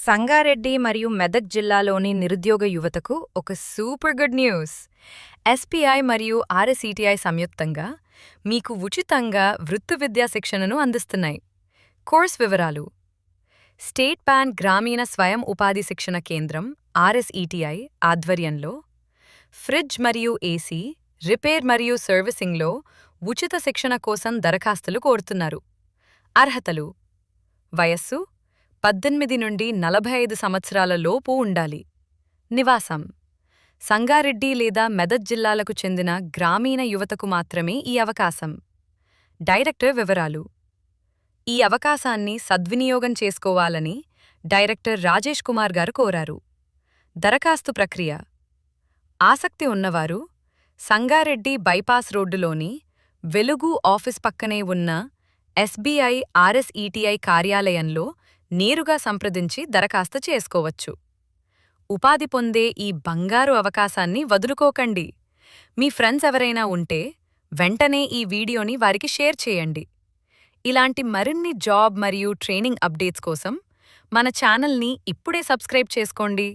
సంగారెడ్డి మరియు మెదక్ జిల్లాలోని నిరుద్యోగ యువతకు ఒక సూపర్ గుడ్ న్యూస్. ఎస్పీఐ మరియు ఆర్ఎస్ఈటీఐ సంయుక్తంగా మీకు ఉచితంగా వృత్తి విద్యా శిక్షణను అందిస్తున్నాయి. కోర్స్ వివరాలు: స్టేట్ బ్యాంక్ గ్రామీణ స్వయం ఉపాధి శిక్షణ కేంద్రం ఆర్ఎస్ఈటీఐ ఆధ్వర్యంలో ఫ్రిడ్జ్ మరియు ఏసీ రిపేర్ మరియు సర్వీసింగ్లో ఉచిత శిక్షణ కోసం దరఖాస్తులు కోరుతున్నారు. అర్హతలు: వయస్సు 18 నుండి 45 సంవత్సరాల లోపు ఉండాలి. నివాసం: సంగారెడ్డి లేదా మెదక్ జిల్లాలకు చెందిన గ్రామీణ యువతకు మాత్రమే ఈ అవకాశం. డైరెక్టర్ వివరాలు: ఈ అవకాశాన్ని సద్వినియోగం చేసుకోవాలని డైరెక్టర్ రాజేష్ కుమార్ గారు కోరారు. దరఖాస్తు ప్రక్రియ: ఆసక్తి ఉన్నవారు సంగారెడ్డి బైపాస్ రోడ్డులోని వెలుగు ఆఫీస్ పక్కనే ఉన్న ఎస్బీఐ ఆర్ఎస్ఈటీఐ కార్యాలయంలో నేరుగా సంప్రదించి దరఖాస్తు చేసుకోవచ్చు. ఉపాధి పొందే ఈ బంగారు అవకాశాన్ని వదులుకోకండి. మీ ఫ్రెండ్స్ ఎవరైనా ఉంటే వెంటనే ఈ వీడియోని వారికి షేర్ చేయండి. ఇలాంటి మరిన్ని జాబ్ మరియు ట్రైనింగ్ అప్డేట్స్ కోసం మన ఛానల్ని ఇప్పుడే సబ్స్క్రైబ్ చేసుకోండి.